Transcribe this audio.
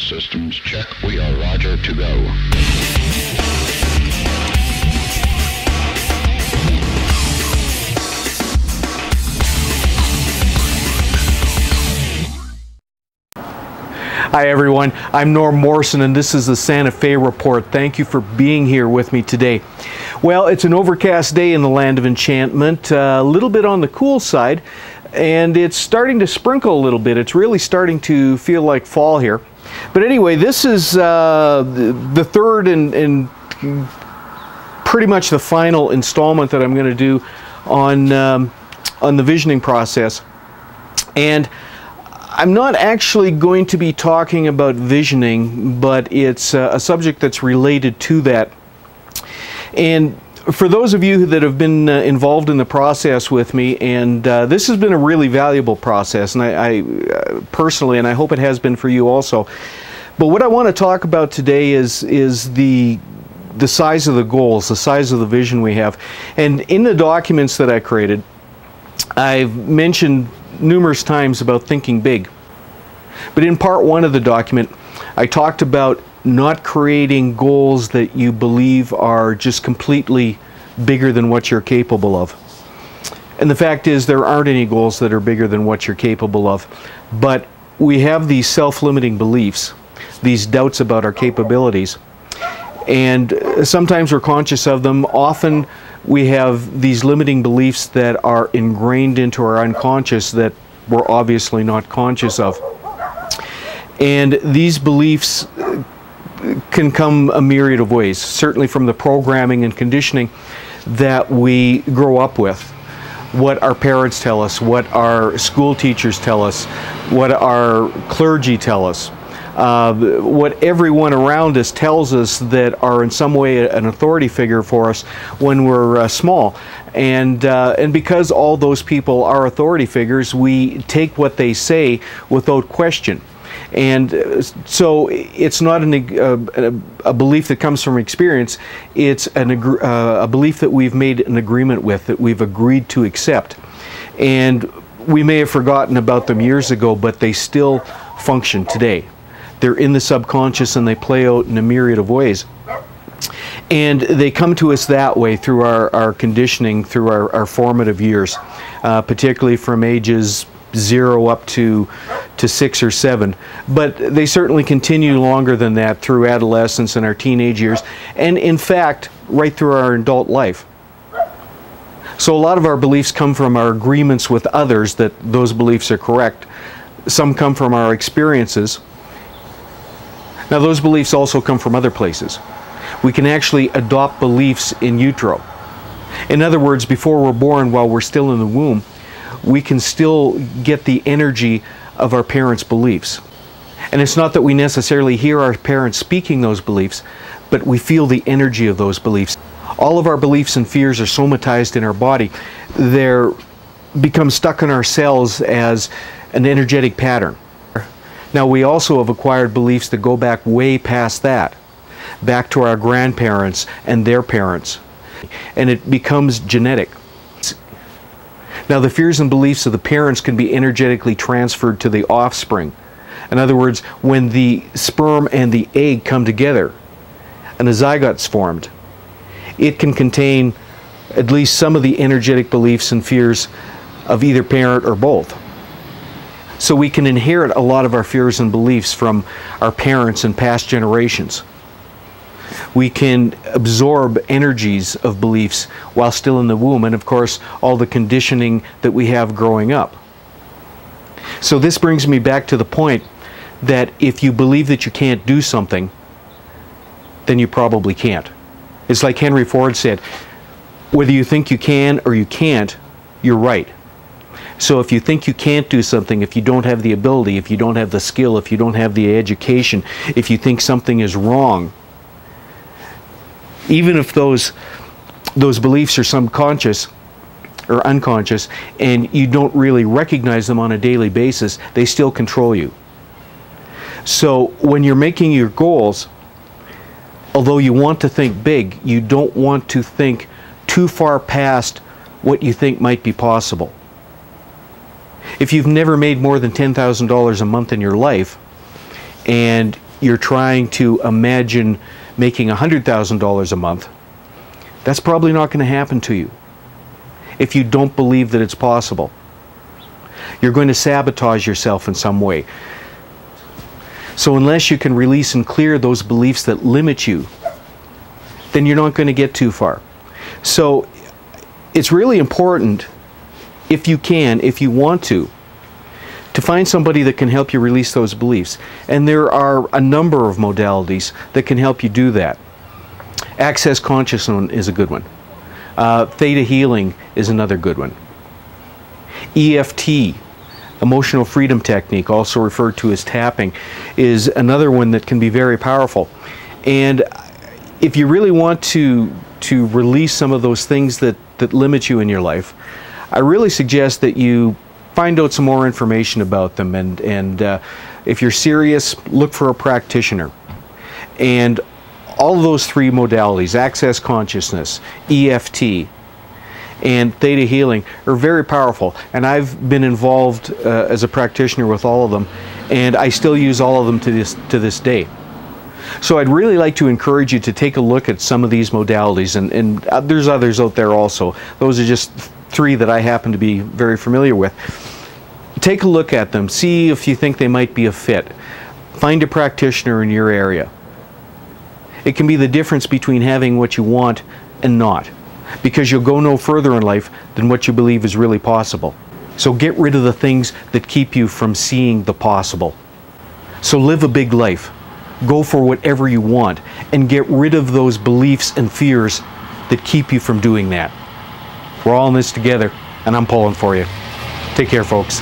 systems check. We are Roger to go. Hi everyone, I'm Norm Morrison and this is the Santa Fe Report. Thank you for being here with me today. Well, it's an overcast day in the land of enchantment, a little bit on the cool side, and it's starting to sprinkle a little bit. It's really starting to feel like fall here. But anyway, this is the third and pretty much the final installment that I'm going to do on the visioning process. And I'm not actually going to be talking about visioning, but it's a subject that's related to that. And for those of you that have been involved in the process with me, and this has been a really valuable process, and I personally, and I hope it has been for you also. But what I want to talk about today is the size of the goals, the size of the vision we have. And in the documents that I created, I've mentioned numerous times about thinking big. But in part one of the document, I talked about not creating goals that you believe are just completely bigger than what you're capable of. And the fact is, there aren't any goals that are bigger than what you're capable of. But we have these self-limiting beliefs, these doubts about our capabilities. And sometimes we're conscious of them. Often we have these limiting beliefs that are ingrained into our unconscious that we're obviously not conscious of. And these beliefs can come a myriad of ways, certainly from the programming and conditioning that we grow up with. What our parents tell us, what our school teachers tell us, what our clergy tell us. What everyone around us tells us that are in some way an authority figure for us when we're small. And because all those people are authority figures, we take what they say without question. And so it's not a belief that comes from experience, it's a belief that we've made an agreement with, that we've agreed to accept. And we may have forgotten about them years ago, but they still function today. They're in the subconscious and they play out in a myriad of ways. And they come to us that way through our conditioning, through our formative years, particularly from ages 0 up to 6 or 7. But they certainly continue longer than that through adolescence and our teenage years, and in fact, right through our adult life. So a lot of our beliefs come from our agreements with others that those beliefs are correct. Some come from our experiences. Now those beliefs also come from other places. We can actually adopt beliefs in utero. In other words, before we're born, while we're still in the womb, we can still get the energy of our parents' beliefs. And it's not that we necessarily hear our parents speaking those beliefs, but we feel the energy of those beliefs. All of our beliefs and fears are somatized in our body. They're become stuck in our cells as an energetic pattern. Now we also have acquired beliefs that go back way past that, back to our grandparents and their parents. And it becomes genetic. Now the fears and beliefs of the parents can be energetically transferred to the offspring. In other words, when the sperm and the egg come together and a zygote's formed, it can contain at least some of the energetic beliefs and fears of either parent or both. So we can inherit a lot of our fears and beliefs from our parents and past generations. We can absorb energies of beliefs while still in the womb, and of course all the conditioning that we have growing up. So this brings me back to the point that if you believe that you can't do something, then you probably can't. It's like Henry Ford said, whether you think you can or you can't, you're right. So if you think you can't do something, if you don't have the ability, if you don't have the skill, if you don't have the education, if you think something is wrong, even if those beliefs are subconscious or unconscious and you don't really recognize them on a daily basis, they still control you. So when you're making your goals, although you want to think big, you don't want to think too far past what you think might be possible. If you've never made more than $10,000 a month in your life and you're trying to imagine making $100,000 a month, that's probably not going to happen to you if you don't believe that it's possible. You're going to sabotage yourself in some way. So unless you can release and clear those beliefs that limit you, then you're not going to get too far. So it's really important, if you can, if you want to find somebody that can help you release those beliefs. And there are a number of modalities that can help you do that. Access consciousness is a good one. Theta healing is another good one. EFT, emotional freedom technique, also referred to as tapping, is another one that can be very powerful. And if you really want to release some of those things that limit you in your life, I really suggest that you find out some more information about them, and if you're serious, look for a practitioner. And all of those three modalities, access consciousness, EFT, and theta healing, are very powerful. And I've been involved as a practitioner with all of them, and I still use all of them to this day. So I'd really like to encourage you to take a look at some of these modalities, and there's others out there also. Those are just three that I happen to be very familiar with. Take a look at them, see if you think they might be a fit. Find a practitioner in your area. It can be the difference between having what you want and not, because you'll go no further in life than what you believe is really possible. So get rid of the things that keep you from seeing the possible. So live a big life. Go for whatever you want, and get rid of those beliefs and fears that keep you from doing that. We're all in this together, and I'm pulling for you. Take care, folks.